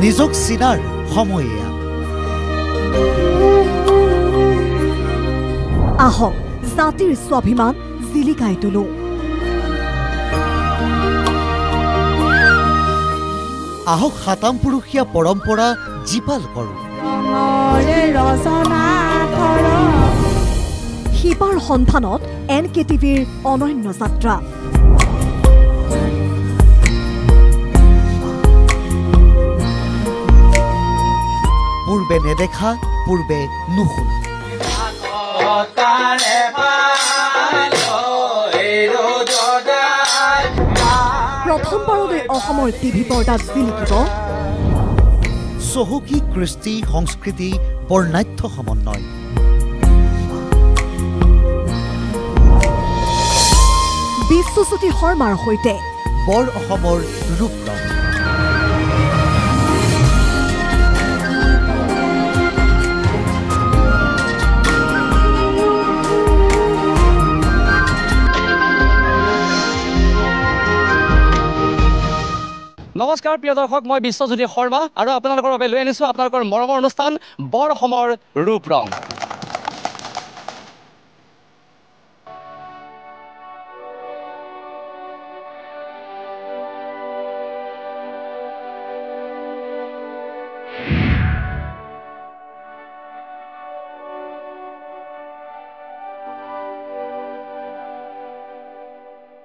নিজক চিনাৰ সময় এয়া। আহক জাতিৰ স্বাভিমান জিলিকাই তোলো। আহক সাতাম পুৰুষীয়া পৰম্পৰা জীপাল কৰোঁ। শিপাৰ সন্ধানত NKTVৰ অনন্য যাত্ৰা। পূৰ্বে নেদেখা, পূৰ্বে নুশুনা। প্ৰথমবাৰলৈ অসমৰ টিভি পৰ্দাত জিলিকিব চহকী কৃষ্টি সংস্কৃতি বৰ্ণাঢ্য সমন্বয়। বিশ্বজ্যোতি শৰ্মাৰ সৈতে বৰ অসমৰ ৰূপৰং। নমস্কাৰ প্ৰিয় দৰ্শক, মই বিশ্বজ্যোতি শৰ্মা আৰু আপোনালোকৰ বাবে লৈ আনিছোঁ আপোনালোকৰ মৰমৰ অনুষ্ঠান বৰ অসমৰ ৰূপ ৰং।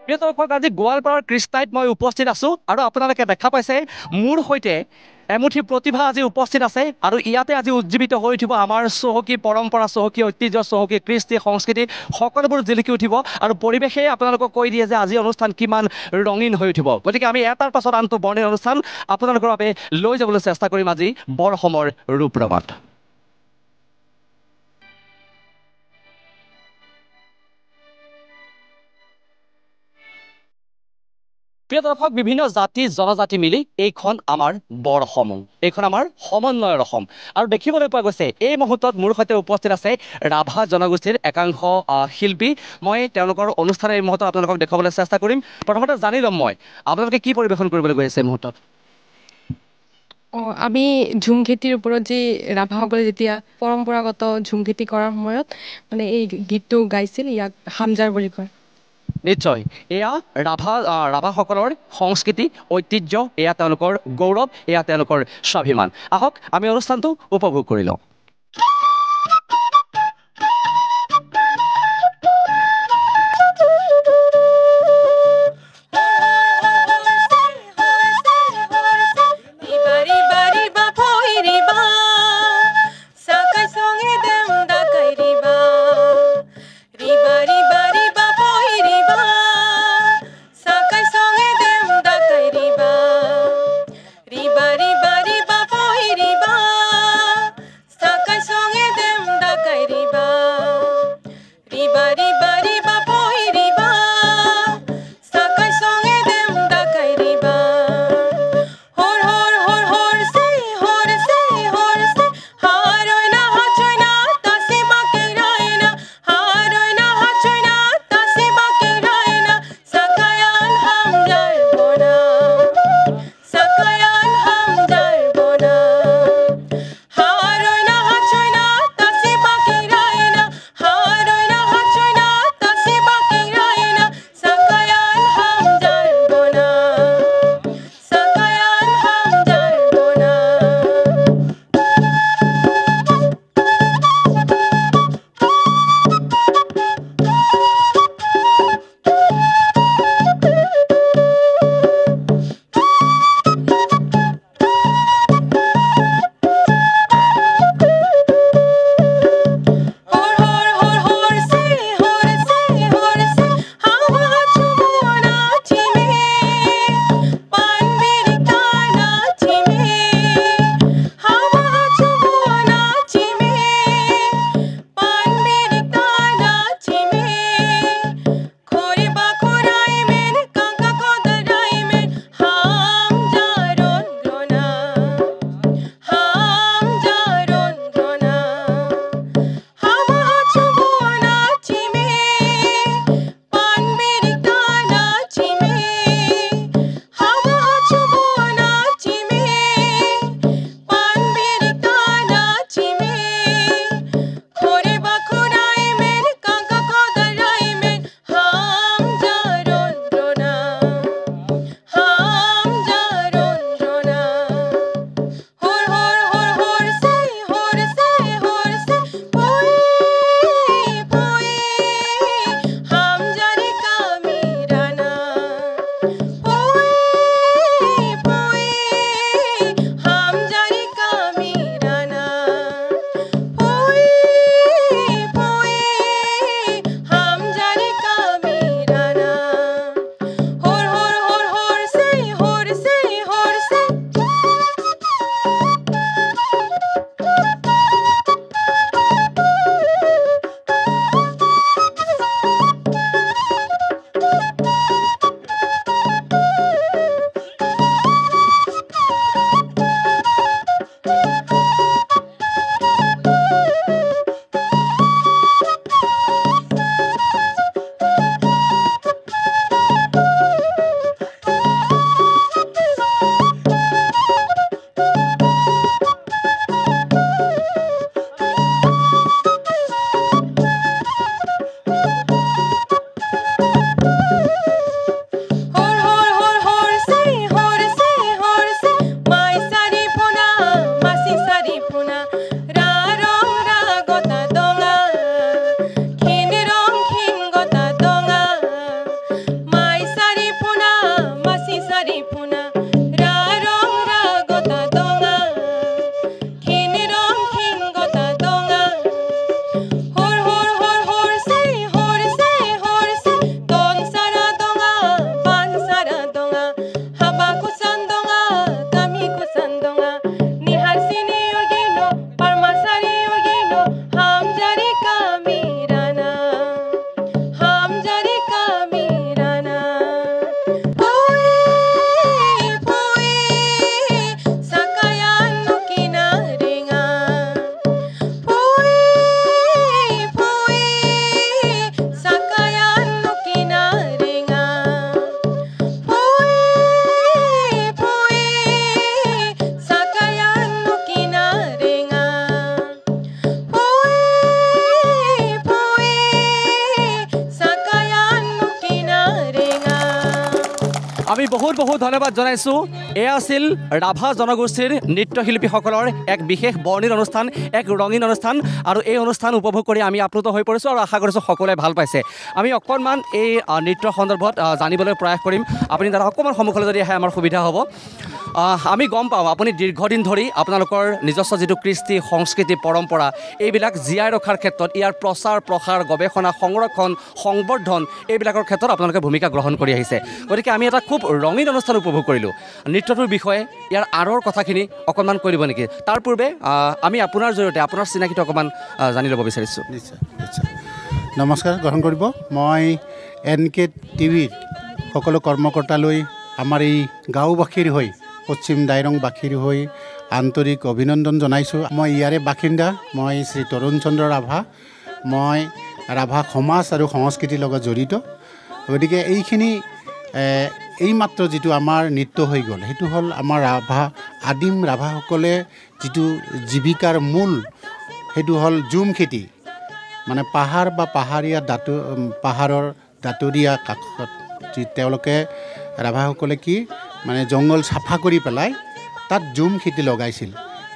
প্ৰিয় দৰ্শক, আজি গোৱালপাৰাৰ কৃষ্ণাইত মই উপস্থিত আছোঁ আৰু আপোনালোকে দেখা পাইছে মোৰ সৈতে এমুঠি প্ৰতিভা আজি উপস্থিত আছে আৰু ইয়াতে আজি উজ্জীৱিত হৈ উঠিব আমাৰ চহকী পৰম্পৰা, চহকী ঐতিহ্য, চহকী কৃষ্টি সংস্কৃতি সকলোবোৰ জিলিকি উঠিব আৰু পৰিৱেশে আপোনালোকক কৈ দিয়ে যে আজি অনুষ্ঠান কিমান ৰঙীন হৈ উঠিব। গতিকে আমি এটাৰ পাছত আনটো বৰ্ণিল অনুষ্ঠান আপোনালোকৰ বাবে লৈ যাবলৈ চেষ্টা কৰিম আজি বৰ অসমৰ ৰূপ ৰঙত। প্ৰিয় দৰ্শক, বিভিন্ন জাতি জনজাতি মিলি এইখন আমাৰ বৰ অসম, এইখন আমাৰ সমন্বয়ৰ অসম। আৰু দেখিবলৈ পোৱা গৈছে এই মুহূৰ্তত মোৰ সৈতে উপস্থিত আছে ৰাভা জনগোষ্ঠীৰ একাংশ শিল্পী। মই তেওঁলোকৰ অনুষ্ঠান এই মুহূৰ্তত আপোনালোকক দেখুৱাবলৈ চেষ্টা কৰিম। প্ৰথমতে জানি ল'ম মই আপোনালোকে কি পৰিৱেশন কৰিবলৈ গৈ আছে এই মুহূৰ্তত? আমি ঝুম খেতিৰ ওপৰত যি ৰাভাসকলে যেতিয়া পৰম্পৰাগত ঝুম খেতি কৰাৰ সময়ত মানে এই গীতটো গাইছিল, ইয়াক হামজাৰ বুলি কয়। নিশ্চয়, এয়া ৰাভাসকলৰ সংস্কৃতি, ঐতিহ্য, এয়া তেওঁলোকৰ গৌৰৱ, এয়া তেওঁলোকৰ স্বাভিমান। আহক আমি অনুষ্ঠানটো উপভোগ কৰি লওঁ। Riba riba riba poi riba আমি বহুত ধন্যবাদ জনাইছোঁ এয়া আছিল ৰাভা জনগোষ্ঠীৰ নৃত্যশিল্পীসকলৰ এক বিশেষ বৰ্ণিল অনুষ্ঠান এক ৰঙীন অনুষ্ঠান আৰু এই অনুষ্ঠান উপভোগ কৰি আমি আপ্লুত হৈ পৰিছোঁ আৰু আশা কৰিছোঁ সকলোৱে ভাল পাইছে আমি অকণমান এই নৃত্যৰ সন্দৰ্ভত জানিবলৈ প্ৰয়াস কৰিম আপুনি দাদা অকণমান সন্মুখলৈ যদি আহে আমাৰ সুবিধা হ'ব আমি গম পাওঁ আপুনি দীৰ্ঘদিন ধৰি আপোনালোকৰ নিজস্ব যিটো কৃষ্টি সংস্কৃতি পৰম্পৰা এইবিলাক জীয়াই ৰখাৰ ক্ষেত্ৰত ইয়াৰ প্ৰচাৰ প্ৰসাৰ গৱেষণা সংৰক্ষণ সংবৰ্ধন এইবিলাকৰ ক্ষেত্ৰত আপোনালোকে ভূমিকা গ্ৰহণ কৰি আহিছে গতিকে আমি এটা খুব ৰঙীন অনুষ্ঠান উপভোগ কৰিলোঁ নৃত্যটোৰ বিষয়ে ইয়াৰ আঁৰৰ কথাখিনি অকণমান কৈ দিব নেকি তাৰ পূৰ্বে আমি আপোনাৰ জৰিয়তে আপোনাৰ চিনাকিটো অকণমান জানি ল'ব বিচাৰিছোঁ নিশ্চয় নমস্কাৰ গ্ৰহণ কৰিব মই NK টিভিৰ সকলো কৰ্মকৰ্তালৈ আমাৰ এই গাঁওবাসীৰ হৈ পশ্চিম দাইৰংবাসীৰ হৈ আন্তৰিক অভিনন্দন জনাইছোঁ মই ইয়াৰে বাসিন্দা মই শ্ৰী তৰুণ চন্দ্ৰ ৰাভা মই ৰাভা সমাজ আৰু সংস্কৃতিৰ লগত জড়িত গতিকে এইখিনি এইমাত্ৰ যিটো আমাৰ নৃত্য হৈ গ'ল সেইটো হ'ল আমাৰ ৰাভা আদিম ৰাভাসকলে যিটো জীৱিকাৰ মূল সেইটো হ'ল জুম খেতি মানে পাহাৰ বা পাহাৰৰ দাঁতৰীয়া কাষত যি তেওঁলোকে ৰাভাসকলে কি মানে জংঘল চাফা কৰি পেলাই তাত জুম খেতি লগাইছিল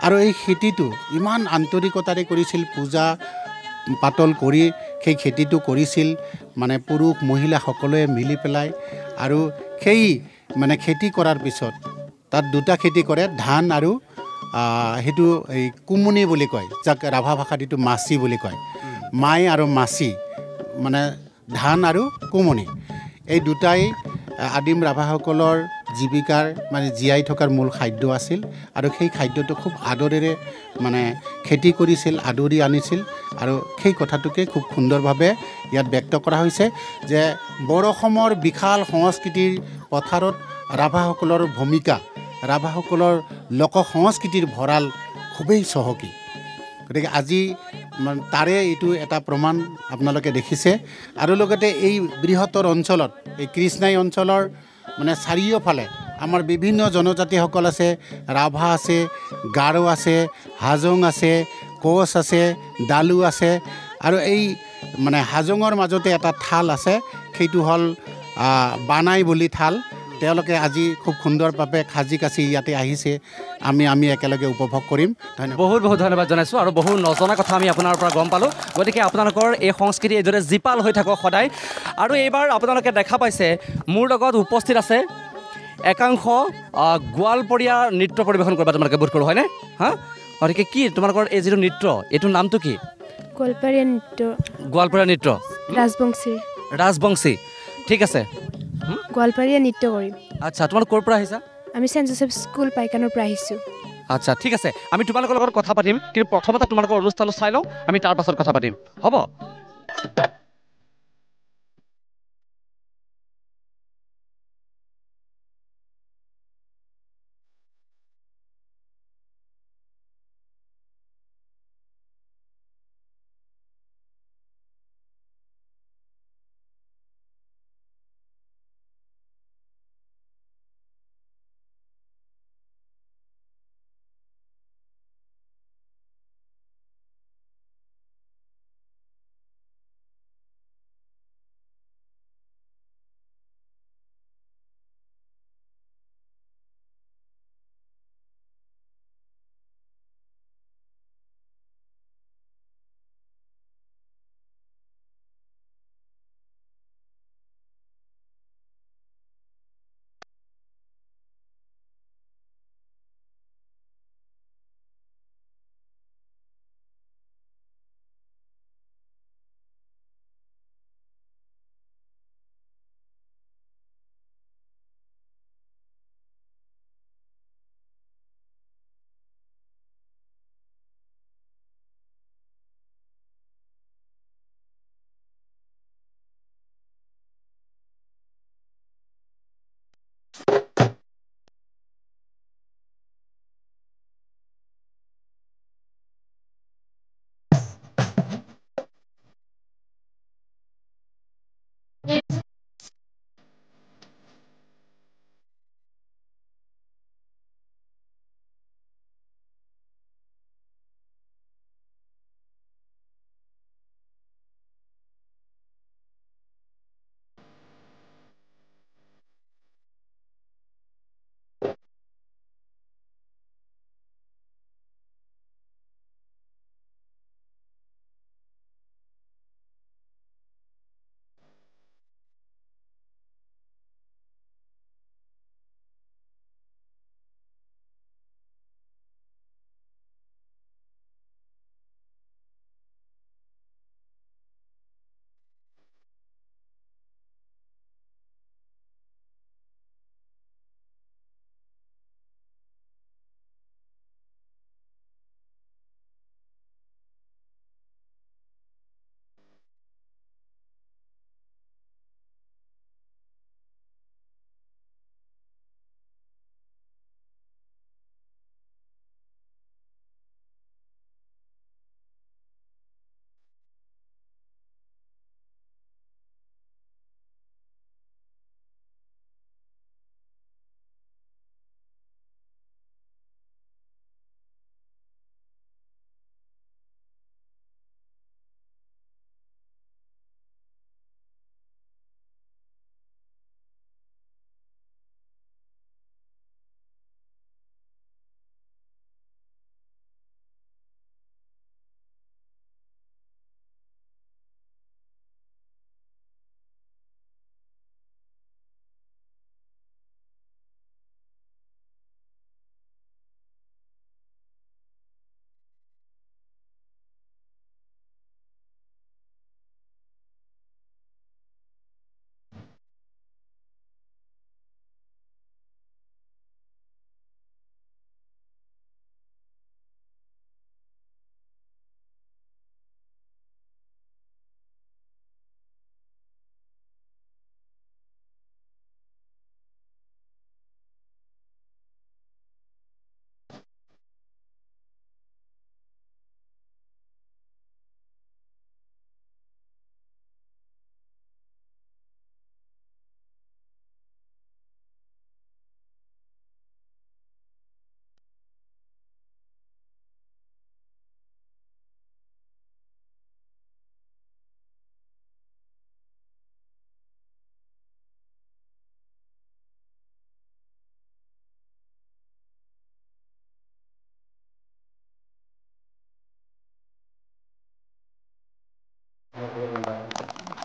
আৰু এই খেতিটো ইমান আন্তৰিকতাৰে কৰিছিল পূজা পাতল কৰি সেই খেতিটো কৰিছিল মানে পুৰুষ মহিলা সকলোৱে মিলি পেলাই আৰু সেই মানে খেতি কৰাৰ পিছত তাত দুটা খেতি কৰে ধান আৰু সেইটো এই কুমনি বুলি কয় যাক ৰাভা ভাষাত এইটো মাছি বুলি কয় মাই আৰু মাছি মানে ধান আৰু কুমনি এই দুটাই আদিম ৰাভাসকলৰ জীৱিকাৰ মানে জীয়াই থকাৰ মূল খাদ্য আছিল আৰু সেই খাদ্যটো খুব আদৰেৰে মানে খেতি কৰিছিল আদৰি আনিছিল আৰু সেই কথাটোকে খুব সুন্দৰভাৱে ইয়াত ব্যক্ত কৰা হৈছে যে বড়ো অসমৰ বিশাল সংস্কৃতিৰ পথাৰত ৰাভাসকলৰ ভূমিকা ৰাভাসকলৰ লোক সংস্কৃতিৰ ভঁৰাল খুবেই চহকী গতিকে আজি তাৰে এইটো এটা প্ৰমাণ আপোনালোকে দেখিছে আৰু লগতে এই বৃহত্তৰ অঞ্চলত এই কৃষ্ণাই অঞ্চলৰ মানে চাৰিওফালে আমাৰ বিভিন্ন জনজাতিসকল আছে ৰাভা আছে গাৰো আছে হাজং আছে কোচ আছে ডালু আছে আৰু এই মানে হাজঙৰ মাজতে এটা থাল আছে সেইটো হ'ল বানাই বুলি থাল তেওঁলোকে আজি খুব সুন্দৰভাৱে সাজি কাচি ইয়াতে আহিছে আমি একেলগে উপভোগ কৰিম বহুত ধন্যবাদ জনাইছোঁ আৰু বহু নজনা কথা আমি আপোনাৰ পৰা গম পালোঁ গতিকে আপোনালোকৰ এই সংস্কৃতি এইদৰে জীপাল হৈ থাকক সদায় আৰু এইবাৰ আপোনালোকে দেখা পাইছে মোৰ লগত উপস্থিত আছে একাংশ গোৱালপৰীয়া নৃত্য পৰিৱেশন কৰিব তোমালোকে বোধ কৰোঁ হয়নে হা গতিকে কি তোমালোকৰ এই যিটো নৃত্য এইটোৰ নামটো কি গোৱালপৰীয়া নৃত্য ৰাজবংশী ঠিক আছে গোৱালপৰীয়া নৃত্য কৰিম আচ্ছা তোমালোক ক'ৰ পৰা আহিছা আমি চেণ্ট জোচেফ স্কুল পাইকানৰ পৰা আহিছোঁ আচ্ছা ঠিক আছে আমি তোমালোকৰ লগত কথা পাতিম কিন্তু প্ৰথমতে তোমালোকৰ অনুষ্ঠানটো চাই লওঁ আমি তাৰ পাছত কথা পাতিম হ'ব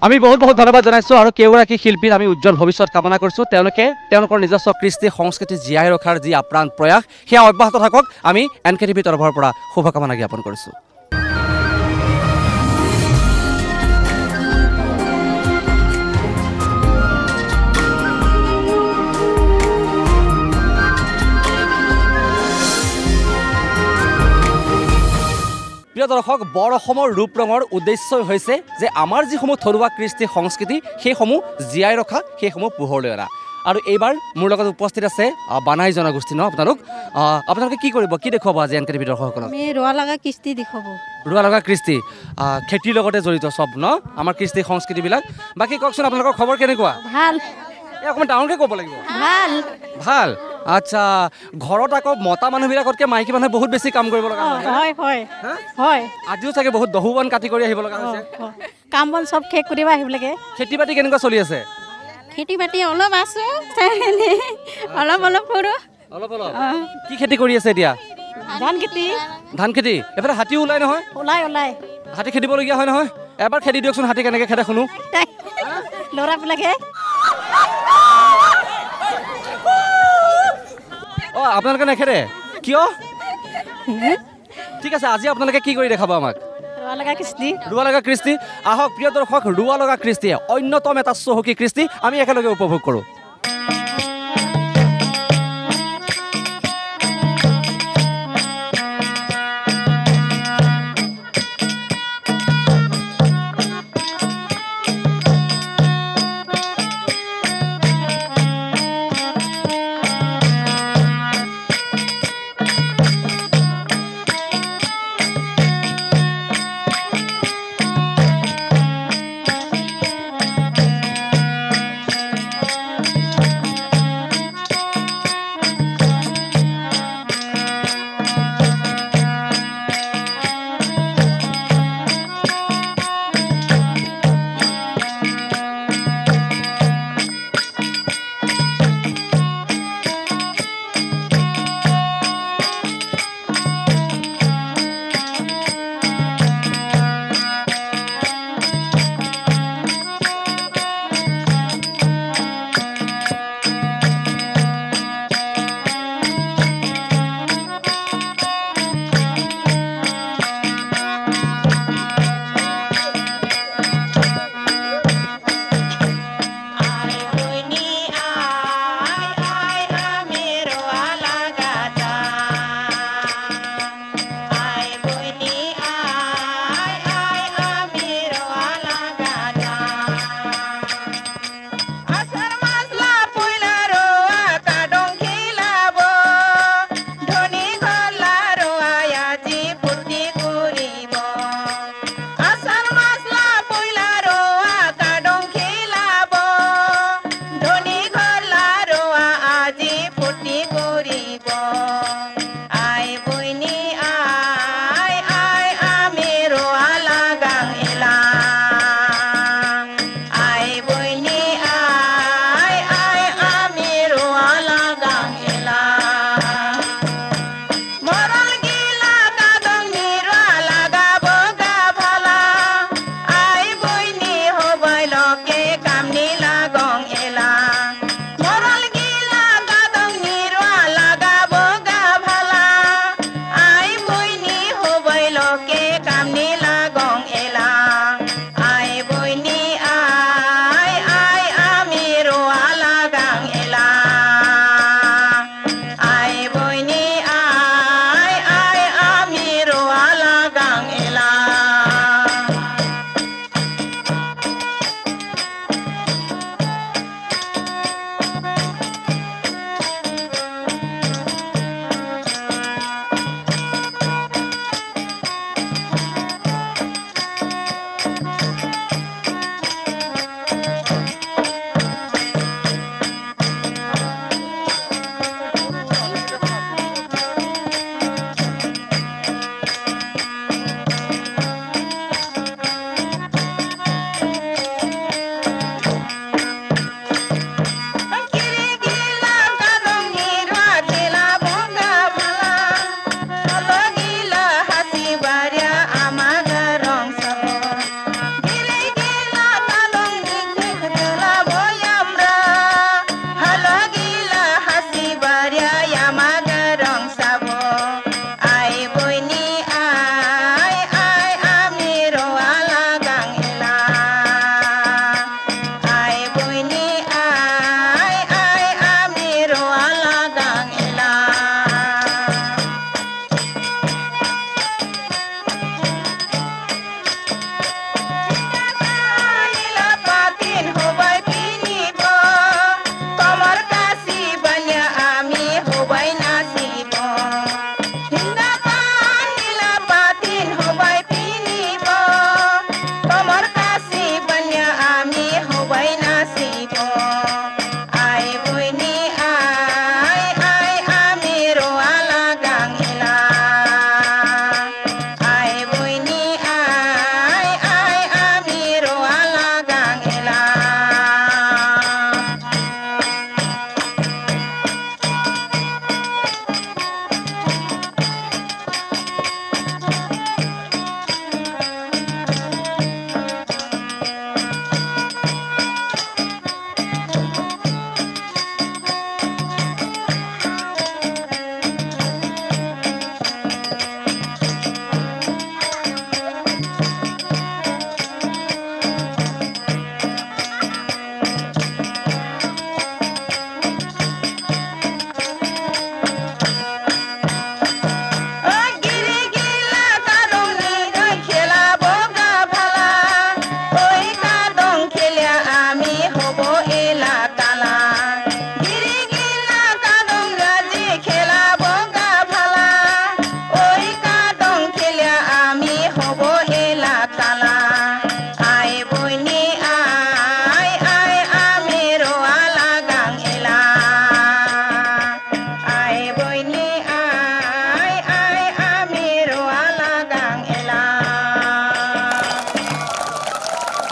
আমি বহুত বহুত ধন্যবাদ জনাইছোঁ আৰু কেইগৰাকী শিল্পীৰ আমি উজ্জ্বল ভৱিষ্যত কামনা কৰিছোঁ তেওঁলোকে তেওঁলোকৰ নিজস্ব কৃষ্টি সংস্কৃতি জীয়াই ৰখাৰ যি আপ্ৰাণ প্ৰয়াস সেয়া অব্যাহত থাকক আমি NKTV তৰফৰ পৰা শুভকামনা জ্ঞাপন কৰিছোঁ প্ৰিয় দৰ্শক বৰ অসমৰ ৰূপ ৰঙৰ উদ্দেশ্যই হৈছে যে আমাৰ যিসমূহ থলুৱা কৃষ্টি সংস্কৃতি সেইসমূহ জীয়াই ৰখা সেইসমূহ পোহৰলৈ অনা আৰু এইবাৰ মোৰ লগত উপস্থিত আছে বানাই জনগোষ্ঠী ন আপোনালোকে কি কৰিব কি দেখুৱাব আজি NKTV দৰ্শকসকলক আমি ৰোৱা লগা কিস্তি দেখুৱাব ৰোৱা লগা কৃষ্টি খেতিৰ লগতে জড়িত চব ন আমাৰ কৃষ্টি সংস্কৃতিবিলাক বাকী কওকচোন আপোনালোকৰ খবৰ কেনেকুৱা ভাল এই অকণমান ডাঙৰকৈ ক'ব লাগিব ভাল ভাল আচ্ছা ঘৰত আকৌ মতা মানুহবিলাকতকৈ মাইকী মানুহে বহুত বেছি কাম কৰিব লগা হয় হয় হয় হা? হয় আজিও চাগে বহুত দহু বন কাটি কৰি আহিব লগা হৈছে কাম বন চব শেষ কৰিব আহিব লাগে খেতি বাতি কেনেকুৱা চলি আছে খেতি বাতি অলপ আছো অলপ অলপ কৰোঁ অলপ অলপ কি খেতি কৰি আছে এতিয়া ধান খেতি ধান খেতি এফালে হাতীও ওলাই নহয় ওলাই ওলাই হাতী খেদিবলগীয়া হয় নহয় এবাৰ খেদি দিয়কচোন হাতী কেনেকৈ খেদে শুনো ল'ৰাবিলাকে অঁ আপোনালোকে নেখেদে কিয় ঠিক আছে আজি আপোনালোকে কি কৰি দেখাব আমাক ৰোৱা লগা কিস্তি ৰোৱা লগা কৃষ্টি আহক প্ৰিয় দৰ্শক ৰোৱা লগা কৃষ্টি অন্যতম এটা চহকী কৃষ্টি আমি একেলগে উপভোগ কৰোঁ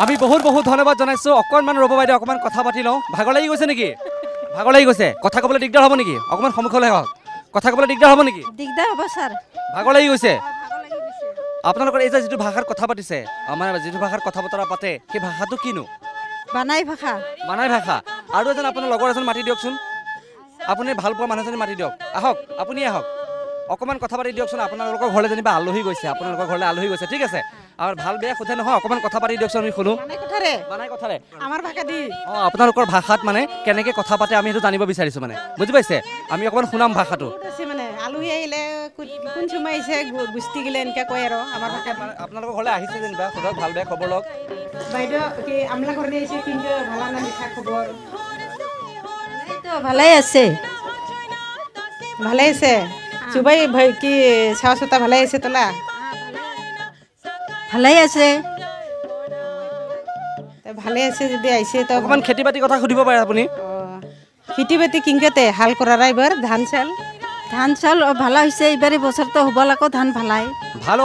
আমি বহুত বহুত ধন্যবাদ জনাইছোঁ অকণমান ৰ'ব বাইদেউ অকণমান কথা পাতি লওঁ ভাগৰ লাগি গৈছে নেকি ভাগৰ লাগি গৈছে কথা ক'বলৈ দিগদাৰ হ'ব নেকি অকণমান সন্মুখলৈ আহক কথা ক'বলৈ দিগদাৰ হ'ব নেকি দিগদাৰ হ'ব ছাৰ ভাগৰ লাগি গৈছে আপোনালোকৰ এই যে যিটো ভাষাত কথা পাতিছে আমাৰ যিটো ভাষাত কথা বতৰা পাতে সেই ভাষাটো কিনো বানাই ভাষা মানাই ভাষা আৰু এজন আপোনাৰ লগৰ এজন মাতি দিয়কচোন আপুনি ভাল পোৱা মানুহজনী মাতি দিয়ক আহক আপুনি আহক অকণমান কথা পাতি দিয়কচোন আপোনালোকৰ ঘৰলৈ যেনিবা আলহী গৈছে আপোনালোকৰ ঘৰলৈ আলহী গৈছে ঠিক আছে আৰু ভাল বেয়া সোধে নহয় অকণমান কথা পাতি দিয়কচোন আমি শুনো মানাই কথাৰে আমাৰ ভাষা দি অঁ আপোনালোকৰ ভাষাত মানে কেনেকৈ কথা পাতে আমি সেইটো জানিব বিচাৰিছোঁ মানে বুজি পাইছে আমি অকণমান শুনাম ভাষাটো মানে আলহী আহিলে কোন চুমাই আহিছে গোষ্ঠী গিলে এনেকৈ কয় আৰু আমাৰ ভাষা আপোনালোকৰ ঘৰলৈ আহিছে যেনিবা সোধক ভাল বেয়া খবৰ লওক বাইদেউ কি আমলা ঘৰলৈ আহিছে কিন্তু ভালা না মিঠা খবৰ ভালেই আছে ভালে আছে চুবাই কি চাৱা চোতা ভালে আছে তোলা ভালেই আছে ভালে আছে যদি আহিছে তো অকণমান খেতি বাতিৰ কথা সুধিব পাৰে আপুনি খেতি বাতি কিনকেতে হাল কৰা এইবাৰ ধান চাউল ভালো হৈছে এইবাৰ বছৰটো হ'ব লাগো ধান ভালো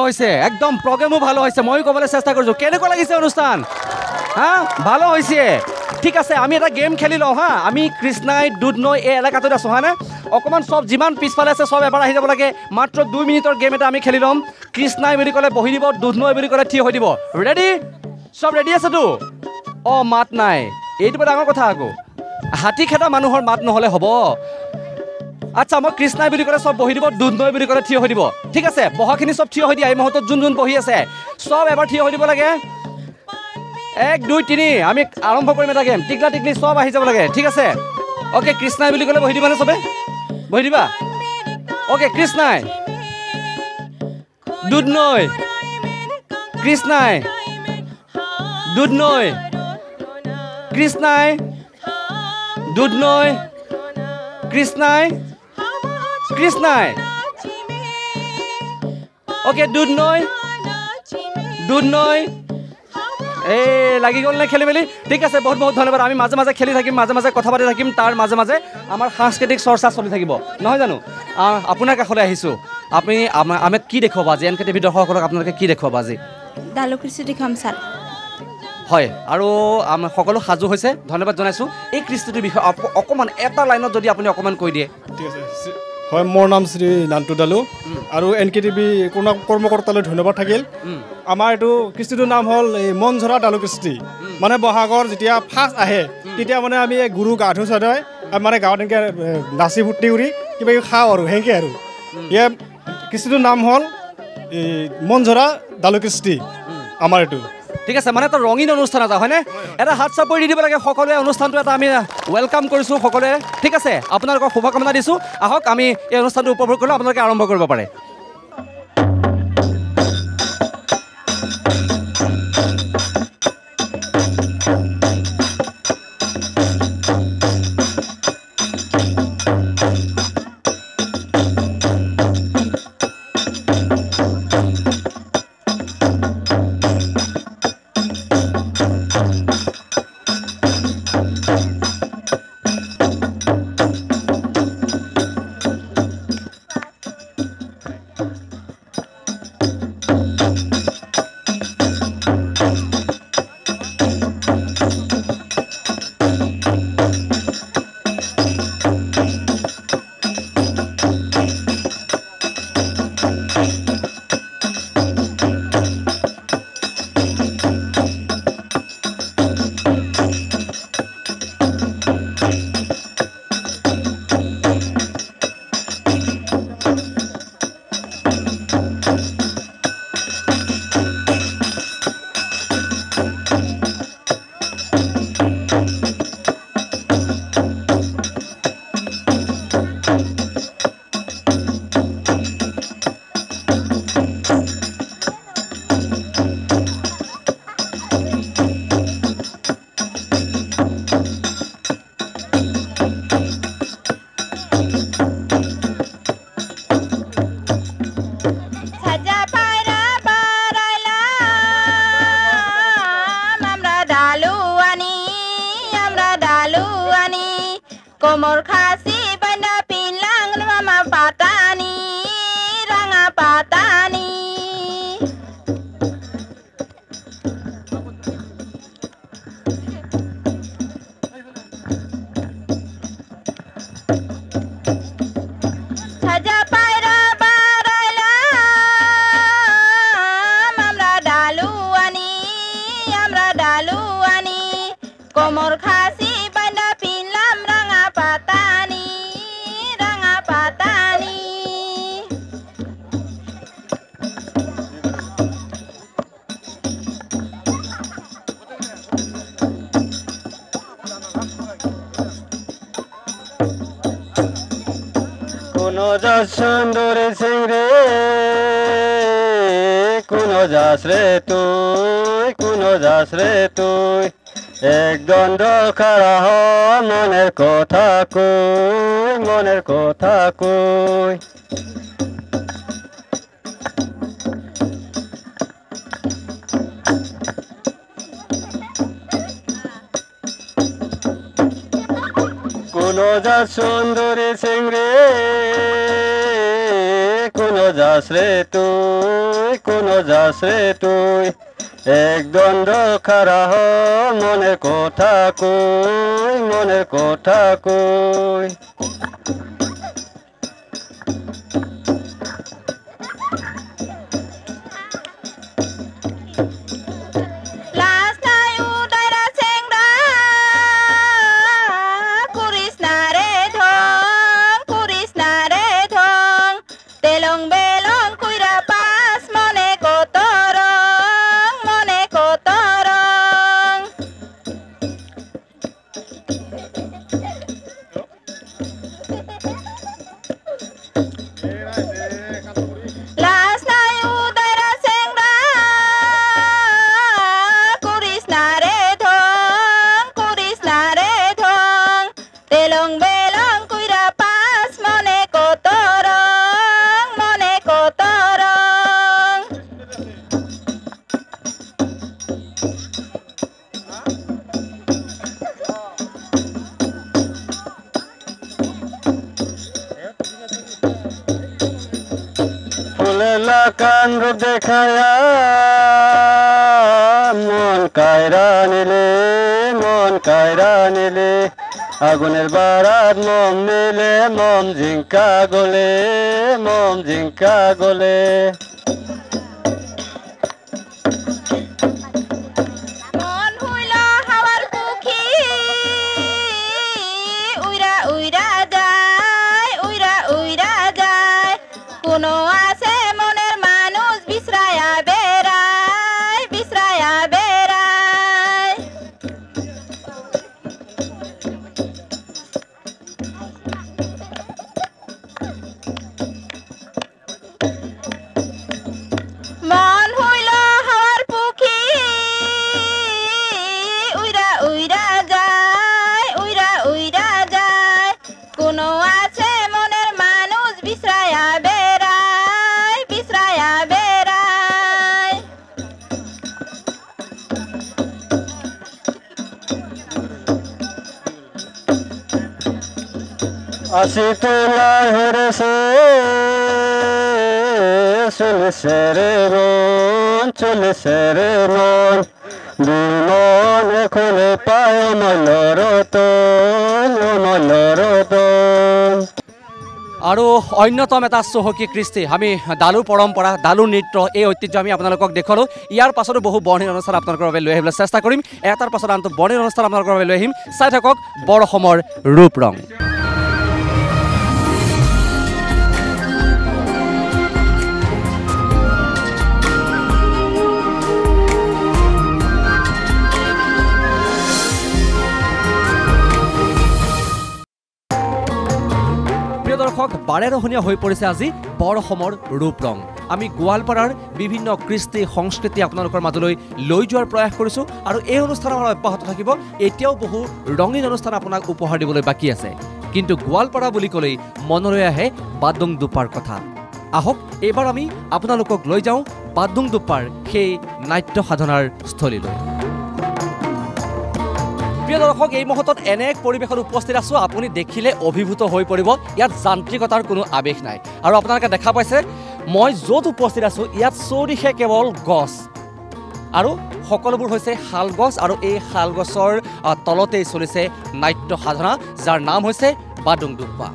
হৈছে একদম প্ৰগ্ৰেমো ভালো হৈছে ময়ো ক'বলৈ চেষ্টা কৰিছোঁ কেনেকুৱা লাগিছে অনুষ্ঠান হা ভালো হৈছে ঠিক আছে আমি এটা গেম খেলি লওঁ হা আমি কৃষ্ণাই দুধনৈ এই এলেকাটোত আছোঁ হয়নে অকণমান চব যিমান পিছফালে আছে চব এবাৰ আহি যাব লাগে মাত্ৰ 2 মিনিটৰ গেম এটা আমি খেলি ল'ম কৃষ্ণাই বুলি ক'লে বহি দিব দুধনৈ বুলি ক'লে থিয় হৈ দিব ৰেডি চব ৰেডি আছেতো অঁ মাত নাই এইটো বৰ ডাঙৰ কথা আকৌ হাতী খেদা মানুহৰ মাত নহ'লে হ'ব আচ্ছা মই কৃষ্ণাই বুলি ক'লে চব বহি দিব দুধনৈ বুলি ক'লে থিয় হৈ দিব ঠিক আছে বহাখিনি চব থিয় হৈ দিয়া এই মুহূৰ্তত যোন বহি আছে চব এবাৰ থিয় হৈ দিব লাগে 1 2 3 আমি আৰম্ভ কৰিম এটা গেম টিকলা টিকলি চব আহি যাব লাগে ঠিক আছে অ'কে কৃষ্ণাই বুলি ক'লে বহি দিবানে চবে বহি দিবা অ'কে কৃষ্ণাই দুধনৈ কৃষ্ণাই দুধনৈ কৃষ্ণাই দুধনৈ কৃষ্ণাই কৃষ্ণাই অ'কে দুধনৈ এই লাগি গ'ল নে খেলি মেলি ঠিক আছে বহুত বহুত ধন্যবাদ আমি মাজে মাজে খেলি থাকিম মাজে মাজে কথা পাতি থাকিম তাৰ মাজে মাজে আমাৰ সাংস্কৃতিক চৰ্চা চলি থাকিব নহয় জানো আপোনাৰ কাষলৈ আহিছোঁ আপুনি আমাক কি দেখুৱাব আজি এন কে টিভি দৰ্শকসকলক আপোনালোকে কি দেখুৱাব আজি দালুকৃষ্টি দেখাম ছাৰ হয় আৰু আমাৰ সকলো সাজু হৈছে ধন্যবাদ জনাইছোঁ এই কৃষ্টিটোৰ বিষয়ে অকণমান এটা লাইনত যদি আপুনি অকণমান কৈ দিয়ে ঠিক আছে হয় মোৰ নাম শ্ৰী নান্তু দালু আৰু এন কে টিভি কৰ্মকৰ্তালৈ ধন্যবাদ থাকিল আমাৰ এইটো কৃষ্টিটোৰ নাম হ'ল এই মনঝৰা দালু কৃষ্টি মানে বহাগৰ যেতিয়া ফাৰ্ষ্ট আহে তেতিয়া মানে আমি এই গুৰু গা ধুই চদাই মানে গাঁৱত এনেকৈ নাচি ফূৰ্তি কৰি কিবা কিবি খাওঁ আৰু সেনেকৈ আৰু ইয়াৰ কৃষ্টিটোৰ নাম হ'ল এই মনঝৰা দালু কৃষ্টি আমাৰ এইটো ঠিক আছে মানে এটা ৰঙীন অনুষ্ঠান এটা হয়নে এটা হাত চাপৰি দি দিব লাগে সকলোৱে অনুষ্ঠানটো এটা আমি ৱেলকাম কৰিছোঁ সকলোৱে ঠিক আছে আপোনালোকক শুভকামনা দিছোঁ আহক আমি এই অনুষ্ঠানটো উপভোগ কৰিলোঁ আপোনালোকে আৰম্ভ কৰিব পাৰে যাস সুন্দরী সিংরে কোন যাস রে তুই এক দণ্ড খাড়া হ মনের কথা কই কোন যাস সুন্দরী সিংরে কোন যাস রে তুই এক দণ্ড খাড়া হ মনের কথা কই কান্ড দেখায়া মন কায়রা নিলে আগুনের বারাত মম নিলে মম জিঙ্কা গলে আসি তোলা হেরেছে চলেছে রে মন দুই মন এখনে পায় মলরতন আৰু অন্যতম এটা চহকী কৃষ্টি আমি দালু পৰম্পৰা দালু নৃত্য এই ঐতিহ্য আমি আপোনালোকক দেখুৱালোঁ ইয়াৰ পাছতো বহু বৰ্ণিল অনুষ্ঠান আপোনালোকৰ বাবে লৈ আহিবলৈ চেষ্টা কৰিম এটাৰ পাছত আনটো বৰ্ণিল অনুষ্ঠান আপোনালোকৰ বাবে লৈ আহিম চাই থাকক বৰ অসমৰ ৰূপ ৰং দৰ্শক বাৰেৰহণীয়া হৈ পৰিছে আজি বৰ অসমৰ ৰূপ ৰং আমি গোৱালপাৰাৰ বিভিন্ন কৃষ্টি সংস্কৃতি আপোনালোকৰ মাজলৈ লৈ যোৱাৰ প্ৰয়াস কৰিছোঁ আৰু এই অনুষ্ঠান আমাৰ অব্যাহত থাকিব এতিয়াও বহু ৰঙীন অনুষ্ঠান আপোনাক উপহাৰ দিবলৈ বাকী আছে কিন্তু গোৱালপাৰা বুলি ক'লেই মনলৈ আহে বাদুং দুপাৰ কথা আহক এইবাৰ আমি আপোনালোকক লৈ যাওঁ বাদুং দুপাৰ সেই নাট্য সাধনাৰ স্থলীলৈ প্ৰিয় দৰ্শক এই মুহূৰ্তত এনে এক পৰিৱেশত উপস্থিত আছোঁ আপুনি দেখিলে অভিভূত হৈ পৰিব ইয়াত যান্ত্ৰিকতাৰ কোনো আৱেশ নাই আৰু আপোনালোকে দেখা পাইছে মই য'ত উপস্থিত আছোঁ ইয়াত চৌদিশে কেৱল গছ আৰু সকলোবোৰ হৈছে শাল গছ আৰু এই শাল গছৰ তলতেই চলিছে নাট্য সাধনা যাৰ নাম হৈছে বাদুং দুপ্পা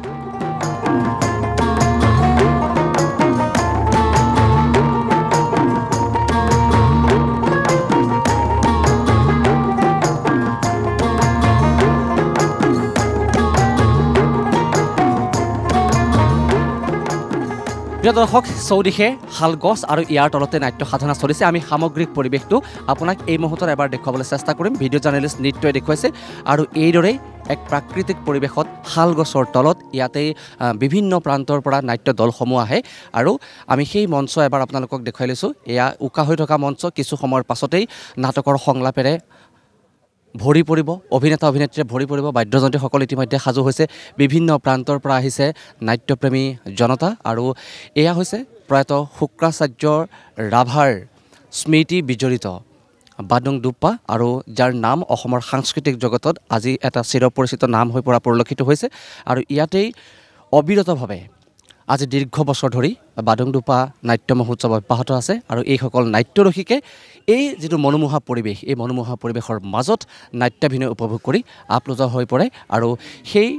প্ৰিয় দৰ্শক চৌদিশে শালগছ আৰু ইয়াৰ তলতে নাট্য সাধনা চলিছে আমি সামগ্ৰিক পৰিৱেশটো আপোনাক এই মুহূৰ্তত এবাৰ দেখুৱাবলৈ চেষ্টা কৰিম ভিডিঅ' জাৰ্নেলিষ্ট নৃত্যই দেখুৱাইছে আৰু এইদৰেই এক প্ৰাকৃতিক পৰিৱেশত শালগছৰ তলত ইয়াতে বিভিন্ন প্ৰান্তৰ পৰা নাট্য দলসমূহ আহে আৰু আমি সেই মঞ্চ এবাৰ আপোনালোকক দেখুৱাই লৈছোঁ এয়া উকা হৈ থকা মঞ্চ কিছু সময়ৰ পাছতেই নাটকৰ সংলাপেৰে ভৰি পৰিব অভিনেতা অভিনেত্ৰীয়ে ভৰি পৰিব বাদ্যযন্ত্ৰীসকল ইতিমধ্যে সাজু হৈছে বিভিন্ন প্ৰান্তৰ পৰা আহিছে নাট্যপ্ৰেমী জনতা আৰু এয়া হৈছে প্ৰয়াত শুক্ৰাচাৰ্যৰ ৰাভাৰ স্মৃতি বিজড়িত বাদুং দুপ্পা আৰু যাৰ নাম অসমৰ সাংস্কৃতিক জগতত আজি এটা চিৰপৰিচিত নাম হৈ পৰা পৰিলক্ষিত হৈছে আৰু ইয়াতেই অবিৰতভাৱে আজি দীৰ্ঘ বছৰ ধৰি বাদুং দুপ্পা নাট্য মহোৎসৱ অব্যাহত আছে আৰু এইসকল নাট্যৰসিকে এই যিটো মনোমোহা পৰিৱেশ এই মনোমোহা পৰিৱেশৰ মাজত নাট্যাভিনয় উপভোগ কৰি আপ্লুত হৈ পৰে আৰু সেই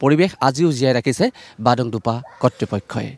পৰিৱেশ আজিও জীয়াই ৰাখিছে বাদুং দুপ্পা কৰ্তৃপক্ষই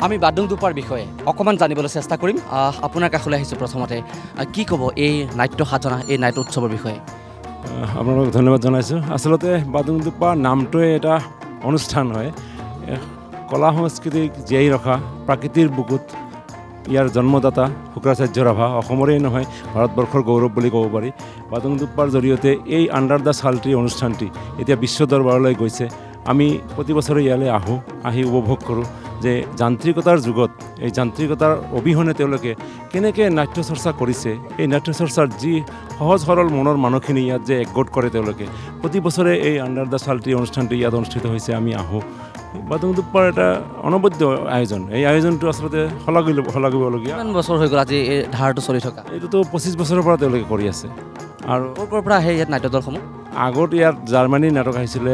আমি বাদুং দুপ্পাৰ বিষয়ে অকণমান জানিবলৈ চেষ্টা কৰিম আপোনাৰ কাষলৈ আহিছোঁ প্ৰথমতে কি ক'ব এই নাট্য সাধনা এই নাট্য উৎসৱৰ বিষয়ে আপোনালোক ধন্যবাদ জনাইছোঁ আচলতে বাদুং দুপ্পা নামটোৱে এটা অনুষ্ঠান হয় কলা সংস্কৃতিক জীয়াই ৰখা প্ৰাকৃতিৰ বুকুত ইয়াৰ জন্মদাতা শুক্ৰাচাৰ্য ৰাভা অসমৰে নহয় ভাৰতবৰ্ষৰ গৌৰৱ বুলি ক'ব পাৰি বাদুং দুপ্পাৰ জৰিয়তে এই আণ্ডাৰ দ্য চাল্ট্ৰি অনুষ্ঠানটি এতিয়া বিশ্ব দৰবাৰলৈ গৈছে আমি প্ৰতি বছৰে ইয়ালৈ আহি উপভোগ কৰোঁ যে যান্ত্ৰিকতাৰ যুগত এই যান্ত্ৰিকতাৰ অবিহনে তেওঁলোকে কেনেকৈ নাট্য চৰ্চা কৰিছে এই নাট্য চৰ্চাৰ যি সহজ সৰল মনৰ মানুহখিনি ইয়াত যে একগোট কৰে তেওঁলোকে প্ৰতি বছৰে এই আণ্ডাৰ দ্য চাল্ট্ৰি অনুষ্ঠানটো ইয়াত অনুষ্ঠিত হৈছে আমি আহোঁ বাদুং দুপ্পাৰ এটা অনবদ্য আয়োজন এই আয়োজনটো আচলতে শলাগিবলগীয়া কিমান বছৰ হৈ গ'ল আজি এই ধাৰাটো চলি থকা এইটোতো 25 বছৰৰ পৰা তেওঁলোকে কৰি আছে আৰু ক'ৰ পৰা আহে ইয়াত নাট্য দলসমূহ আগত ইয়াত জাৰ্মানীৰ নাটক আহিছিলে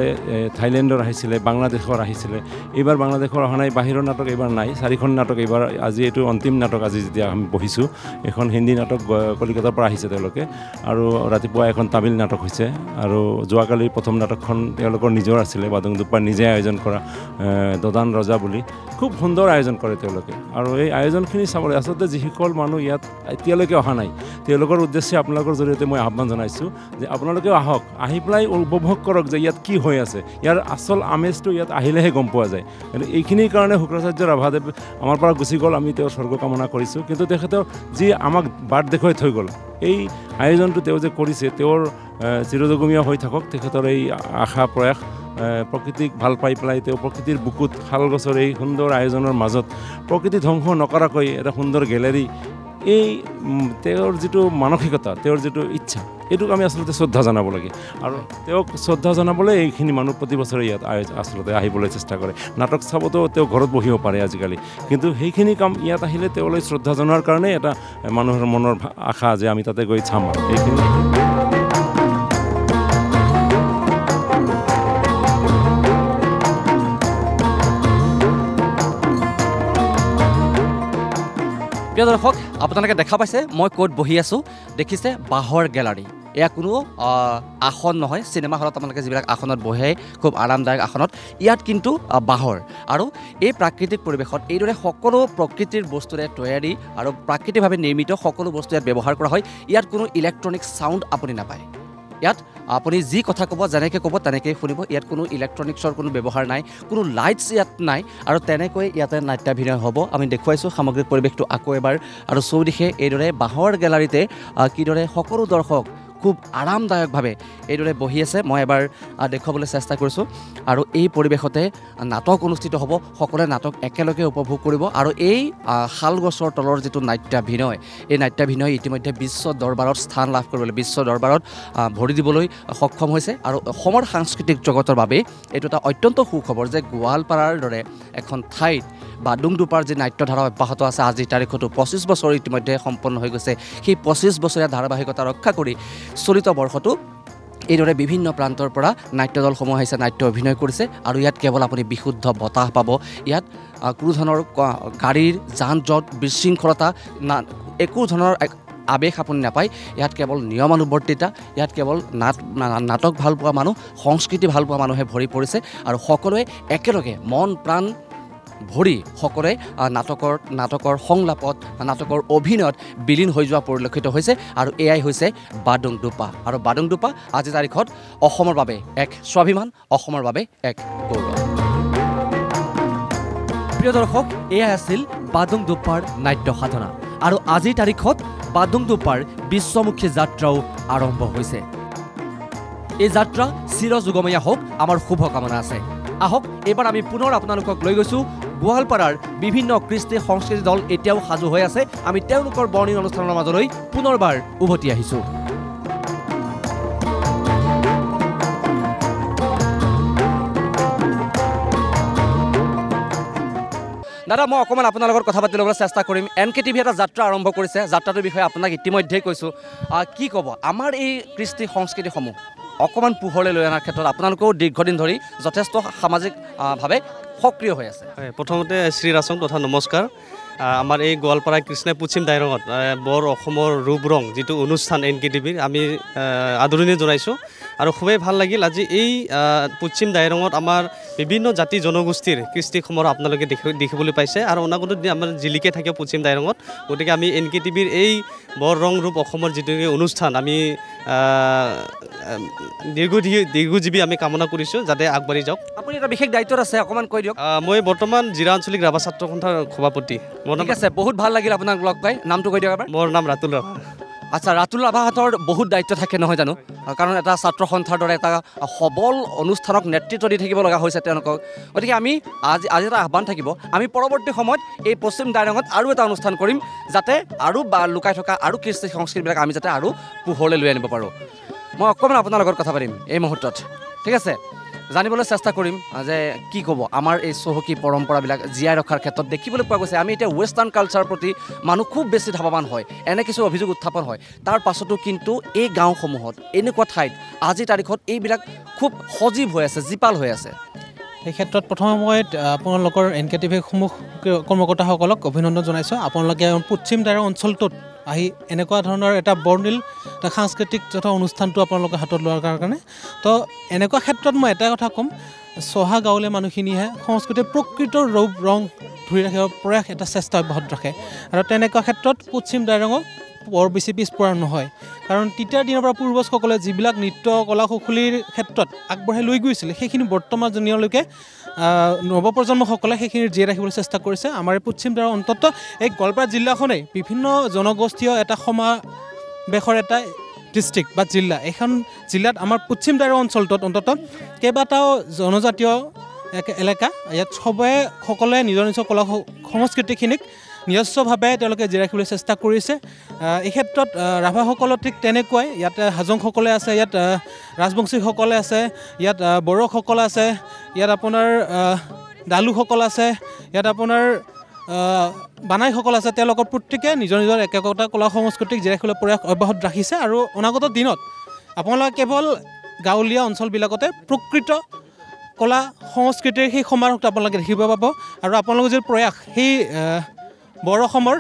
থাইলেণ্ডৰ আহিছিলে বাংলাদেশৰ আহিছিলে এইবাৰ বাংলাদেশৰ অহা নাই বাহিৰৰ নাটক এইবাৰ নাই 4খন নাটক এইবাৰ আজি এইটো অন্তিম নাটক আজি যেতিয়া আমি বহিছোঁ এখন হিন্দী নাটক কলিকতাৰ পৰা আহিছে তেওঁলোকে আৰু ৰাতিপুৱা এখন তামিল নাটক হৈছে আৰু যোৱাকালিৰ প্ৰথম নাটকখন তেওঁলোকৰ নিজৰ আছিলে বাদুং দুপ্পাৰ নিজে আয়োজন কৰা দদান ৰজা বুলি খুব সুন্দৰ আয়োজন কৰে তেওঁলোকে আৰু এই আয়োজনখিনি চাবলৈ আচলতে যিসকল মানুহ ইয়াত এতিয়ালৈকে অহা নাই তেওঁলোকৰ উদ্দেশ্যে আপোনালোকৰ জৰিয়তে মই আহ্বান জনাইছোঁ যে আপোনালোকেও আহক আহি পেলাই উপভোগ কৰক যে ইয়াত কি হৈ আছে ইয়াৰ আচল আমেজটো ইয়াত আহিলেহে গম পোৱা যায় কিন্তু এইখিনিৰ কাৰণে শুক্ৰাচাৰ্য ৰাভাদেৱ আমাৰ পৰা গুচি গ'ল আমি তেওঁৰ স্বৰ্গ কামনা কৰিছোঁ কিন্তু তেখেতৰ যি আমাক বাট দেখুৱাই থৈ গ'ল এই আয়োজনটো তেওঁ যে কৰিছে তেওঁৰ চিৰযুগমীয়া হৈ থাকক তেখেতৰ এই আশা প্ৰয়াস প্ৰকৃতিক ভাল পাই পেলাই তেওঁ প্ৰকৃতিৰ বুকুত শালগছৰ এই সুন্দৰ আয়োজনৰ মাজত প্ৰকৃতি ধ্বংস নকৰাকৈ এটা সুন্দৰ গেলেৰী এই তেওঁৰ যিটো মানসিকতা তেওঁৰ যিটো ইচ্ছা এইটোক আমি আচলতে শ্ৰদ্ধা জনাব লাগে আৰু তেওঁক শ্ৰদ্ধা জনাবলৈ এইখিনি মানুহ প্ৰতি বছৰে ইয়াত আচলতে আহিবলৈ চেষ্টা কৰে নাটক চাবতো তেওঁ ঘৰত বহিব পাৰে আজিকালি কিন্তু সেইখিনি কাম ইয়াত আহিলে তেওঁলৈ শ্ৰদ্ধা জনোৱাৰ কাৰণে এটা মানুহৰ মনৰ আশা যে আমি তাতে গৈ চাম আৰু এইখিনি প্ৰিয় দৰ্শক আপোনালোকে দেখা পাইছে মই ক'ত বহি আছোঁ দেখিছে বাঁহৰ গেলাৰী এয়া কোনো আসন নহয় চিনেমা হলত আপোনালোকে যিবিলাক আসনত বহে খুব আৰামদায়ক আসনত ইয়াত কিন্তু বাঁহৰ আৰু এই প্ৰাকৃতিক পৰিৱেশত এইদৰে সকলো প্ৰকৃতিৰ বস্তুৰে তৈয়াৰী আৰু প্ৰাকৃতিকভাৱে নিৰ্মিত সকলো বস্তু ইয়াত ব্যৱহাৰ কৰা হয় ইয়াত কোনো ইলেক্ট্ৰনিক চাউণ্ড আপুনি নাপায় ইয়াত আপুনি যি কথা ক'ব যেনেকৈ ক'ব তেনেকৈয়ে শুনিব ইয়াত কোনো ইলেক্ট্ৰনিক্সৰ কোনো ব্যৱহাৰ নাই কোনো লাইটছ ইয়াত নাই আৰু তেনেকৈ ইয়াতে নাট্যাভিনয় হ'ব আমি দেখুৱাইছোঁ সামগ্ৰিক পৰিৱেশটো আকৌ এবাৰ আৰু চৌদিশে এইদৰে বাঁহৰ গেলাৰীতে কিদৰে সকলো দৰ্শক খুব আৰামদায়কভাৱে এইদৰে বহি আছে মই এবাৰ দেখুৱাবলৈ চেষ্টা কৰিছোঁ আৰু এই পৰিৱেশতে নাটক অনুষ্ঠিত হ'ব সকলোৱে নাটক একেলগে উপভোগ কৰিব আৰু এই শাল গছৰ তলৰ যিটো নাট্যাভিনয় এই নাট্যাভিনয় ইতিমধ্যে বিশ্ব দৰবাৰত স্থান লাভ কৰিবলৈ বিশ্ব দৰবাৰত ভৰি দিবলৈ সক্ষম হৈছে আৰু অসমৰ সাংস্কৃতিক জগতৰ বাবে এইটো এটা অত্যন্ত সুখবৰ যে গোৱালপাৰাৰ দৰে এখন ঠাইত বাদুংডুপাৰ যি নাট্যধাৰা অব্যাহত আছে আজিৰ তাৰিখতো 25 বছৰ ইতিমধ্যে সম্পন্ন হৈ গৈছে সেই 25 বছৰীয়া ধাৰাবাহিকতা ৰক্ষা কৰি চলিত বৰ্ষতো এইদৰে বিভিন্ন প্ৰান্তৰ পৰা নাট্যদলসমূহ আহিছে নাট্য অভিনয় কৰিছে আৰু ইয়াত কেৱল আপুনি বিশুদ্ধ বতাহ পাব ইয়াত কোনো ধৰণৰ গাড়ীৰ যান জঁট বিশৃংখলতা একো ধৰণৰ আৱেশ আপুনি নাপায় ইয়াত কেৱল নিয়মানুৱৰ্তিতা ইয়াত কেৱল নাটক ভাল পোৱা মানুহ সংস্কৃতি ভাল পোৱা মানুহে ভৰি পৰিছে আৰু সকলোৱে একেলগে মন প্ৰাণ ভৰি সকলোৱে নাটকৰ সংলাপত নাটকৰ অভিনয়ত বিলীন হৈ যোৱা পৰিলক্ষিত হৈছে আৰু এয়াই হৈছে বাদুংডুপা আৰু বাদুংডুপা আজিৰ তাৰিখত অসমৰ বাবে এক স্বাভিমান অসমৰ বাবে এক গৌৰৱ প্ৰিয় দৰ্শক এয়াই আছিল বাদুংডুপাৰ নাট্য সাধনা আৰু আজিৰ তাৰিখত বাদুংডুপাৰ বিশ্বমুখী যাত্ৰাও আৰম্ভ হৈছে এই যাত্ৰা চিৰযুগমীয়া হওক আমাৰ শুভকামনা আছে আহক এইবাৰ আমি পুনৰ আপোনালোকক লৈ গৈছোঁ গোৱালপাৰাৰ বিভিন্ন কৃষ্টি সংস্কৃতি দল এতিয়াও সাজু হৈ আছে আমি তেওঁলোকৰ বৰ্ণিল অনুষ্ঠানৰ মাজলৈ পুনৰবাৰ উভতি আহিছোঁ দাদা মই অকণমান আপোনাৰ লগত কথা পাতি ল'বলৈ চেষ্টা কৰিম NKTV এটা যাত্ৰা আৰম্ভ কৰিছে যাত্ৰাটোৰ বিষয়ে আপোনাক ইতিমধ্যেই কৈছোঁ কি ক'ব আমাৰ এই কৃষ্টি সংস্কৃতিসমূহ অকণমান পোহৰলৈ লৈ অনাৰ ক্ষেত্ৰত আপোনালোকেও দীৰ্ঘদিন ধৰি যথেষ্ট সামাজিকভাৱে সক্ৰিয় হৈ আছে প্ৰথমতে শ্ৰী ৰাচং তথা নমস্কাৰ আমাৰ এই গোৱালপাৰা কৃষ্ণ পশ্চিম দাইৰঙত বৰ অসমৰ ৰূপ ৰং যিটো অনুষ্ঠান NKTVৰ আমি আদৰণি জনাইছোঁ আৰু খুবেই ভাল লাগিল আজি এই পশ্চিম দাইৰঙত আমাৰ বিভিন্ন জাতি জনগোষ্ঠীৰ কৃষ্টিসমূহ আপোনালোকে দেখিবলৈ পাইছে আৰু অনাগত দিন আমাৰ জিলিকে থাকে পশ্চিম দাইৰঙত গতিকে আমি NKTVৰ এই বৰ ৰং ৰূপ অসমৰ যিটো অনুষ্ঠান আমি দীৰ্ঘজীৱী আমি কামনা কৰিছোঁ যাতে আগবাঢ়ি যাওক আপুনি এটা বিশেষ দায়িত্বত আছে অকণমান কৈ দিয়ক মই বৰ্তমান জিৰা আঞ্চলিক ৰাভা ছাত্ৰ সন্থাৰ সভাপতি ঠিক আছে বহুত ভাল লাগিল আপোনাক লগ পাই নামটো কৈ দিয়ক এবাৰ মোৰ নাম ৰাতুল ৰাভা আচ্ছা ৰাতুল ৰাভাহঁতৰ বহুত দায়িত্ব থাকে নহয় জানো কাৰণ এটা ছাত্ৰ সন্থাৰ দৰে এটা সবল অনুষ্ঠানক নেতৃত্ব দি থাকিব লগা হৈছে তেওঁলোকক গতিকে আমি আজি এটা আহ্বান থাকিব আমি পৰৱৰ্তী সময়ত এই পশ্চিম দাইৰঙত আৰু এটা অনুষ্ঠান কৰিম যাতে আৰু লুকাই থকা আৰু কৃষ্টি সংস্কৃতিবিলাক আমি যাতে আৰু পোহৰলৈ লৈ আনিব পাৰোঁ মই অকণমান আপোনাৰ লগত কথা পাতিম এই মুহূৰ্তত ঠিক আছে জানিবলৈ চেষ্টা কৰিম যে কি ক'ব আমাৰ এই চহকী পৰম্পৰাবিলাক জীয়াই ৰখাৰ ক্ষেত্ৰত দেখিবলৈ পোৱা গৈছে আমি এতিয়া ৱেষ্টাৰ্ণ কালচাৰৰ প্ৰতি মানুহ খুব বেছি ধাৱমান হয় এনে কিছু অভিযোগ উত্থাপন হয় তাৰ পাছতো কিন্তু এই গাঁওসমূহত এনেকুৱা ঠাইত আজিৰ তাৰিখত এইবিলাক খুব সজীৱ হৈ আছে জীপাল হৈ আছে এই ক্ষেত্ৰত প্ৰথম সময়ত আপোনালোকৰ NKTV-সমূহ কৰ্মকৰ্তাসকলক অভিনন্দন জনাইছোঁ আপোনালোকে পশ্চিম দাইৰং অঞ্চলটোত আহি এনেকুৱা ধৰণৰ এটা বৰ্ণিল এটা সাংস্কৃতিক যথা অনুষ্ঠানটো আপোনালোকে হাতত লোৱাৰ কাৰণে তো এনেকুৱা ক্ষেত্ৰত মই এটা কথা ক'ম চহা গাঁৱলীয়া মানুহখিনিয়ে সংস্কৃতিৰ প্ৰকৃত ৰূপ ৰং ধৰি ৰাখিব প্ৰয়াস এটা চেষ্টা অব্যাহত ৰাখে আৰু তেনেকুৱা ক্ষেত্ৰত পশ্চিম দাইৰঙক বৰ বেছি পিছপৰা নহয় কাৰণ তেতিয়াৰ দিনৰ পৰা পূৰ্বজসকলে যিবিলাক নৃত্য কলা কৌশলীৰ ক্ষেত্ৰত আগবঢ়াই লৈ গৈছিলে সেইখিনি বৰ্তমান দিনলৈকে নৱপ্ৰজন্মসকলে সেইখিনি জীয়াই ৰাখিবলৈ চেষ্টা কৰিছে আমাৰ এই পশ্চিম দাইৰং অন্ততঃ এই গোৱালপাৰা জিলাখনেই বিভিন্ন জনগোষ্ঠীয় এটা সমাৱেশৰ এটা ডিষ্ট্ৰিক্ট বা জিলা এইখন জিলাত আমাৰ পশ্চিম দাইৰং অঞ্চলটোত অন্ততঃ কেইবাটাও জনজাতীয় এলেকা ইয়াত সকলোৱে নিজৰ নিজৰ কলা সংস্কৃতিখিনিক নিজস্বভাৱে তেওঁলোকে জীয়াই ৰাখিবলৈ চেষ্টা কৰিছে এই ক্ষেত্ৰত ৰাভাসকলৰ ঠিক তেনেকুৱাই ইয়াত হাজংসকলে আছে ইয়াত ৰাজবংশীসকলে আছে ইয়াত বড়োসকল আছে ইয়াত আপোনাৰ ডালুসকল আছে ইয়াত আপোনাৰ বানাইসকল আছে তেওঁলোকৰ প্ৰত্যেকে নিজৰ নিজৰ একতা কলা সংস্কৃতিক জীয়াই ৰাখিবলৈ প্ৰয়াস অব্যাহত ৰাখিছে আৰু অনাগত দিনত আপোনালোকে কেৱল গাঁৱলীয়া অঞ্চলবিলাকতে প্ৰকৃত কলা সংস্কৃতিৰ সেই সমাৰোহটো আপোনালোকে দেখিব পাব আৰু আপোনালোকৰ যি প্ৰয়াস সেই বৰ অসমৰ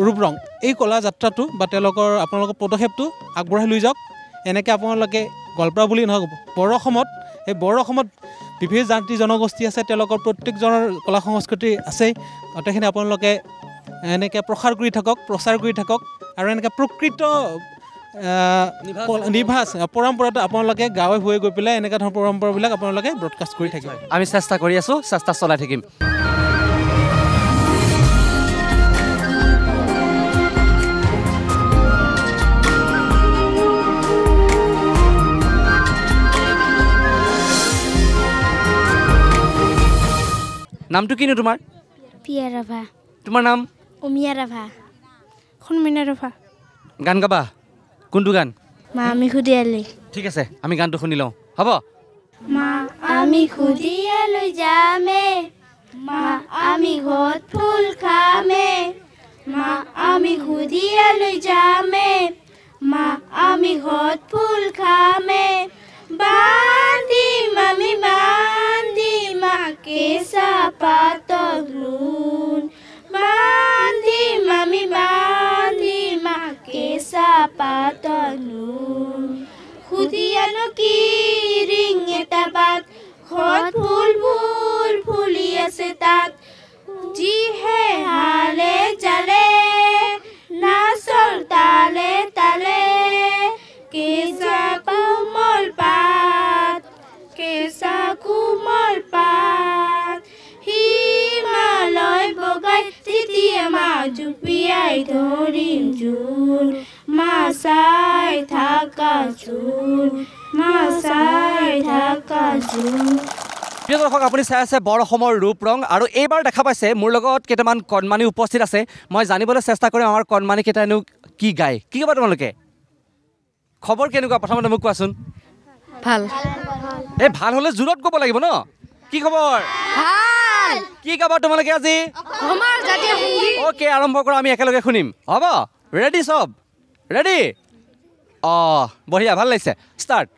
ৰূপ ৰং এই কলা যাত্ৰাটো বা আপোনালোকৰ পদক্ষেপটো আগবঢ়াই লৈ যাওক এনেকৈ আপোনালোকে গোৱালপাৰা বুলি নহয় বৰ অসমত এই বৰ অসমত বিভিন্ন জাতি জনগোষ্ঠী আছে তেওঁলোকৰ প্ৰত্যেকজনৰ কলা সংস্কৃতি আছেই গোটেইখিনি আপোনালোকে এনেকৈ প্ৰচাৰ কৰি থাকক আৰু এনেকৈ প্ৰকৃত নিভাজ পৰম্পৰাটো আপোনালোকে গাঁৱে ভূঞে গৈ পেলাই এনেকুৱা ধৰণৰ পৰম্পৰাবিলাক আপোনালোকে ব্ৰডকাষ্ট কৰি থাকিব আমি চেষ্টা কৰি আছোঁ চেষ্টা চলাই থাকিম নামটো কিনো তোমাৰ পিয়া ৰাভা তোমাৰ নাম উমিয়া ৰাভা খনমিনা ৰাভা গান গাবা কোনটো গান মা আমি খুদিয়ালি ঠিক আছে আমি গানটো শুনি লওঁ হ'ব মা আমি খুদিয়ালৈ যামে মা আমি ঘৰত ফুল খামে মা আমি খুদিয়ালৈ যামে মা আমি ঘৰত ফুল খামে বান্দিম আমি বান্দিম কেঁচা পাতত লোন বান্দিম আমি বান্দিম কেঁচা পাতত লোন খুদিয়ানো কি ৰিং এটা বাট ঘৰত ফুলবোৰ ফুলি আছে তাত যিহে হালে জালে নাচল তালে তালে কেঁচা কোমল পাত কেঁচা কোমল পাত হিমালয় বগাই তেতিয়া মা জুপিয়াই ধৰিম জোল মা চাই থাকা জোল মা চাই থাকা জোল প্ৰিয় দৰ্শক আপুনি চাই আছে বৰ অসমৰ ৰূপ ৰং আৰু এইবাৰ দেখা পাইছে মোৰ লগত কেইটামান কণমানি উপস্থিত আছে মই জানিবলৈ চেষ্টা কৰিম আমাৰ কণমানি কেইটানো কি গায় কি ক'বা তোমালোকে খবৰ কেনেকুৱা প্ৰথমতে মোক কোৱাচোন ভাল এই ভাল হ'লে জোৰত ক'ব লাগিব ন কি খবৰ ভাল কি গাবা তোমালোকে আজি আমাৰ জাতীয় সংগীত অ'কে আৰম্ভ কৰা আমি একেলগে শুনিম হ'ব ৰেডি চব ৰেডি অঁ বঢ়িয়া ভাল লাগিছে ষ্টাৰ্ট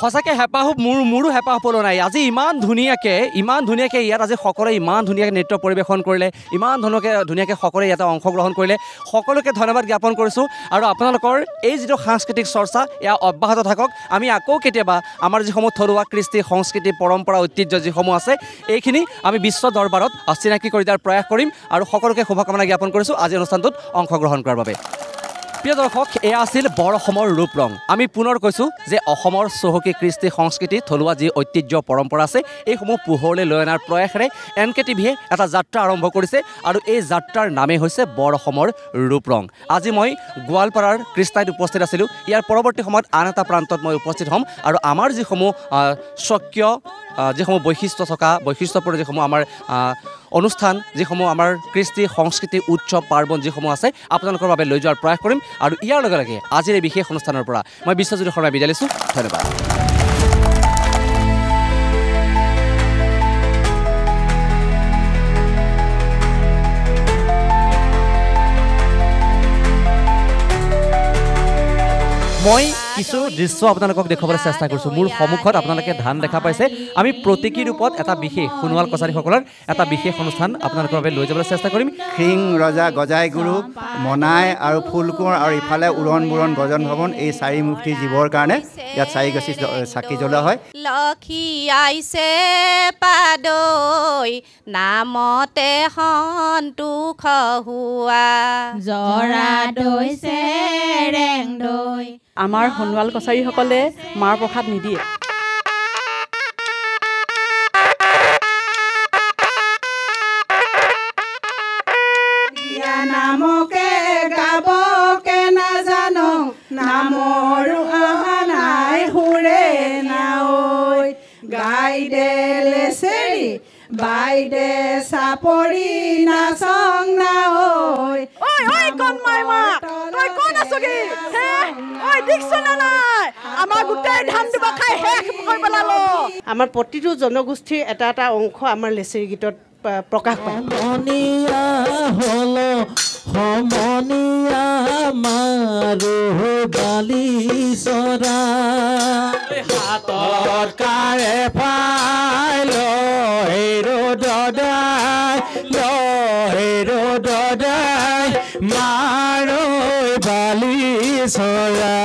সঁচাকৈ হেঁপাহ মোৰো হেঁপাহ পলোৱা নাই আজি ইমান ধুনীয়াকৈ ইয়াত আজি সকলোৱে ইমান ধুনীয়াকৈ নৃত্য পৰিৱেশন কৰিলে ইমান ধুনীয়াকৈ সকলোৱে ইয়াতে অংশগ্ৰহণ কৰিলে সকলোকে ধন্যবাদ জ্ঞাপন কৰিছোঁ আৰু আপোনালোকৰ এই যিটো সাংস্কৃতিক চৰ্চা এয়া অব্যাহত থাকক আমি আকৌ কেতিয়াবা আমাৰ যিসমূহ থলুৱা কৃষ্টি সংস্কৃতি পৰম্পৰা ঐতিহ্য যিসমূহ আছে এইখিনি আমি বিশ্ব দৰবাৰত চিনাকি কৰি দিয়াৰ প্ৰয়াস কৰিম আৰু সকলোকে শুভকামনা জ্ঞাপন কৰিছোঁ আজি অনুষ্ঠানটোত অংশগ্ৰহণ কৰাৰ বাবে প্ৰিয় দৰ্শক এয়া আছিল বৰ অসমৰ ৰূপ ৰং আমি পুনৰ কৈছোঁ যে অসমৰ চহকী কৃষ্টি সংস্কৃতি থলুৱা যি ঐতিহ্য পৰম্পৰা আছে এইসমূহ পোহৰলৈ লৈ অনাৰ প্ৰয়াসেৰে NKTVয়ে এটা যাত্ৰা আৰম্ভ কৰিছে আৰু এই যাত্ৰাৰ নামেই হৈছে বৰ অসমৰ ৰূপ ৰং আজি মই গোৱালপাৰাৰ কৃষ্ণাইত উপস্থিত আছিলোঁ ইয়াৰ পৰৱৰ্তী সময়ত আন এটা প্ৰান্তত মই উপস্থিত হ'ম আৰু আমাৰ যিসমূহ স্বকীয় যিসমূহ বৈশিষ্ট্যপূৰ্ণ যিসমূহ আমাৰ অনুষ্ঠান যিসমূহ আমাৰ কৃষ্টি সংস্কৃতি উৎসৱ পাৰ্বণ যিসমূহ আছে আপোনালোকৰ বাবে লৈ যোৱাৰ প্ৰয়াস কৰিম আৰু ইয়াৰ লগে লগে আজিৰ এই বিশেষ অনুষ্ঠানৰ পৰা মই বিশ্বজিৎ শৰ্মাই বিদায় লৈছোঁ ধন্যবাদ মই কিছু দৃশ্য আপোনালোকক দেখুৱাবলৈ চেষ্টা কৰিছোঁ মোৰ সন্মুখত আপোনালোকে ধান দেখা পাইছে আমি প্ৰতীকী ৰূপত এটা বিশেষ সোণোৱাল কছাৰীসকলৰ এটা বিশেষ অনুষ্ঠান আপোনালোকৰ বাবে লৈ যাবলৈ চেষ্টা কৰিম সিং ৰজা গজাই গুৰু মনাই আৰু ফুলকোঁৱৰ আৰু ইফালে উৰণ বুৰণ গজন ভৱন এই চাৰিমুখী জীৱৰ কাৰণে ইয়াত চাৰিগছি চাকি জ্বলোৱা হয় লক্ষী আইছে পাদৈ নামতে সন্তোষ হোৱা জৰা দৈছে ৰেং দৈ আমাৰ সোণোৱাল কছাৰীসকলে মাৰ প্ৰসাদ নিদিয়ে নামকে গাবকে নাজানো নামৰ আহানাই সুৰে নাঐ গাইদে লেচেৰি বাইদে চাপৰি নাচং নাঐ ঐ কণমাই মা তই কোন আছগি ঐ দেখছন নাই আমাৰ গোটেই ধান দিব খাই শেষ হৈ পেলালো আমাৰ প্ৰতিটো জনগোষ্ঠীৰ এটা এটা অংশ আমাৰ লেচেৰি গীতত প্ৰকাশ পায় সমনীয়া মাৰো বালি চৰা হাতত কাৰে পাই লহেৰো দদাই মাৰো বালি চৰা